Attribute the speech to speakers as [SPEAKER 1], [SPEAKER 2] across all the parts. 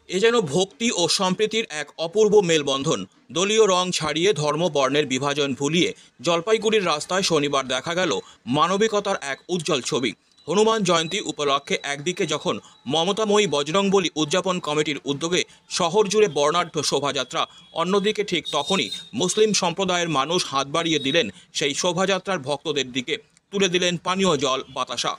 [SPEAKER 1] এ যেন ভক্তি ও সম্প্রীতির এক অপূর্ব মেলবন্ধন। দলীয় রং ছাড়িয়ে ধর্ম বর্ণের বিভাজন ভুলিয়ে জলপাইগুড়ির রাস্তায় শনিবার দেখা গেল মানবিকতার এক উজ্জ্বল ছবি। হনুমান জয়ন্তী উপলক্ষে একদিকে যখন মমতাময়ী বজরংবলী উদযাপন কমিটির উদ্যোগে শহর জুড়ে বর্ণাঢ্য শোভাযাত্রা, অন্যদিকে ঠিক তখনই মুসলিম সম্প্রদায়ের মানুষ হাত বাড়িয়ে দিলেন সেই শোভাযাত্রার ভক্তদের দিকে, তুলে দিলেন পানীয় জল, বাতাসা।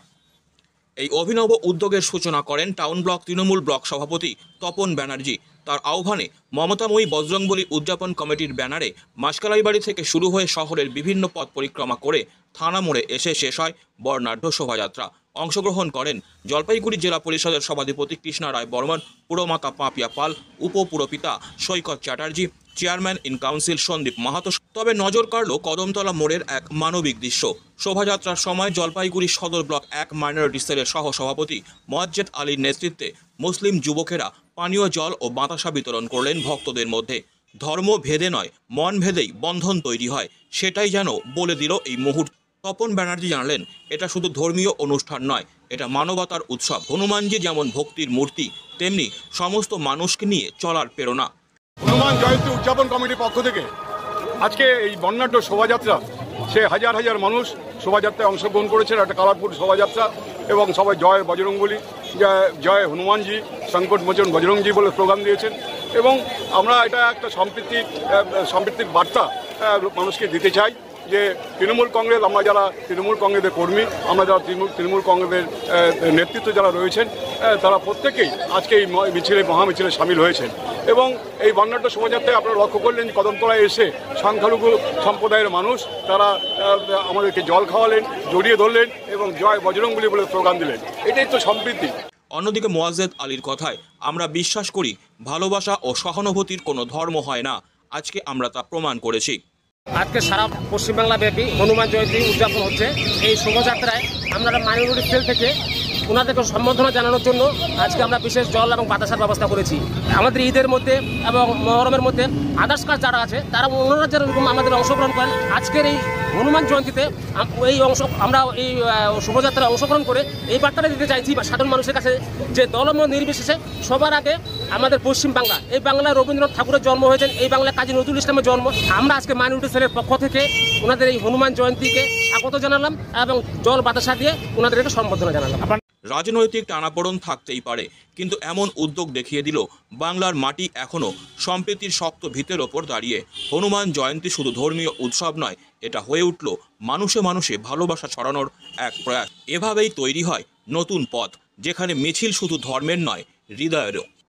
[SPEAKER 1] এই অভিনব উদ্যোগের সূচনা করেন টাউন ব্লক তৃণমূল ব্লক সভাপতি তপন ব্যানার্জি। তার আহ্বানে মমতাময়ী বজরংবলী উদযাপন কমিটির ব্যানারে মাসকালাইবাড়ি থেকে শুরু হয়ে শহরের বিভিন্ন পথ পরিক্রমা করে থানা মোড়ে এসে শেষ হয় বর্ণাঢ্য শোভাযাত্রা। অংশগ্রহণ করেন জলপাইগুড়ি জেলা পরিষদের সভাধিপতি কৃষ্ণা রায় বর্মন, পুরমাতা পাপিয়া পাল, উপপুরপিতা Saikat Chatterjee, chairman in council Sandip Mahato. তবে নজর কাড়ল কদমতলা মোড়ের এক মানবিক দৃশ্য। শোভাযাত্রার সময় জলপাইগুড়ি সদর ব্লক 1 মাইনরিটি সেলের সহসভাপতি মোয়াজ্জেদ আলীর নেতৃত্বে মুসলিম যুবকেরা পানীয় জল ও বাতাসা বিতরণ করলেন ভক্তদের মধ্যে। ধর্ম ভেদে নয়, মন ভেদেই বন্ধন তৈরি হয়, সেটাই যেন বলে দিল এই মুহূর্ত। তপন ব্যানার্জি জানালেন, এটা শুধু ধর্মীয় অনুষ্ঠান নয়, এটা মানবতার উৎসব। হনুমানজি যেমন ভক্তির মূর্তি, তেমনি সমস্ত মানুষকে নিয়ে চলার প্রেরণা।
[SPEAKER 2] হনুমান জয়ন্তী উদযাপন কমিটির পক্ষ থেকে আজকে এই বর্ণাঢ্য শোভাযাত্রা, সে হাজার হাজার মানুষ শোভাযাত্রায় অংশগ্রহণ করেছেন। একটা কালারফুল শোভাযাত্রা এবং সবাই জয় বজরংবলী, জয় হনুমানজি, সংকট মোচন বজরংজি বলে স্লোগান দিয়েছেন। এবং আমরা এটা একটা সম্প্রীতির বার্তা মানুষকে দিতে চাই যে তৃণমূল কংগ্রেস, আমরা যারা তৃণমূল কংগ্রেসের কর্মী, আমরা যারা তৃণমূল কংগ্রেসের নেতৃত্ব যারা রয়েছেন, তারা প্রত্যেকেই আজকে এই মিছিলে, মহামিছিলে সামিল হয়েছেন। এবং এই বর্ণাঢ্য শোভাযাত্রায় আপনারা লক্ষ্য করলেন কদমতলায় এসে সংখ্যালঘু সম্প্রদায়ের মানুষ তারা আমাদেরকে জল খাওয়ালেন, জড়িয়ে ধরলেন এবং জয় বজরংবলী বলে স্লোগান দিলেন। এটাই তো সম্প্রীতি।
[SPEAKER 1] অন্যদিকে মোয়াজ্জেদ আলীর কথায়, আমরা বিশ্বাস করি ভালোবাসা ও সহানুভূতির কোনো ধর্ম হয় না। আজকে আমরা তা প্রমাণ করেছি।
[SPEAKER 3] আজকে সারা পশ্চিমবাংলা ব্যাপী হনুমান জয়ন্তী উদযাপন হচ্ছে। এই শোভাযাত্রায় আমরা মাইনরিটি সেল থেকে ওনাদেরকে সম্বর্ধনা জানানোর জন্য আজকে আমরা বিশেষ জল এবং বাতাসার ব্যবস্থা করেছি। আমাদের ঈদের মধ্যে এবং মহরমের মধ্যে আদার্স কাজ যারা আছে তারা ওনারা যেরকম আমাদের অংশগ্রহণ করেন, আজকের এই হনুমান জয়ন্তীতে আমরা এই শোভাযাত্রায় অংশগ্রহণ করে এই বার্তাটা দিতে চাইছি সাধারণ মানুষের কাছে যে দলমত নির্বিশেষে সবার আগে আমাদের পশ্চিম বাংলা, এই বাংলায় রবীন্দ্রনাথ ঠাকুরের জন্ম হয়েছেন, এই বাংলায় কাজী নজরুল ইসলামের জন্ম। আমরা আজকে মাইনরিটি সেলের পক্ষ থেকে ওনাদের এই হনুমান জয়ন্তীকে স্বাগত জানালাম এবং জল বাতাসা দিয়ে ওনাদেরকে সম্বর্ধনা জানালাম।
[SPEAKER 1] রাজনৈতিক টানাপোড়েন থাকতেই পারে, কিন্তু এমন উদ্যোগ দেখিয়ে দিল বাংলার মাটি এখনও সম্প্রীতির শক্ত ভিতের ওপর দাঁড়িয়ে। হনুমান জয়ন্তী শুধু ধর্মীয় উৎসব নয়, এটা হয়ে উঠল মানুষে মানুষে ভালোবাসা ছড়ানোর এক প্রয়াস। এভাবেই তৈরি হয় নতুন পথ, যেখানে মিছিল শুধু ধর্মের নয়, হৃদয়েরও।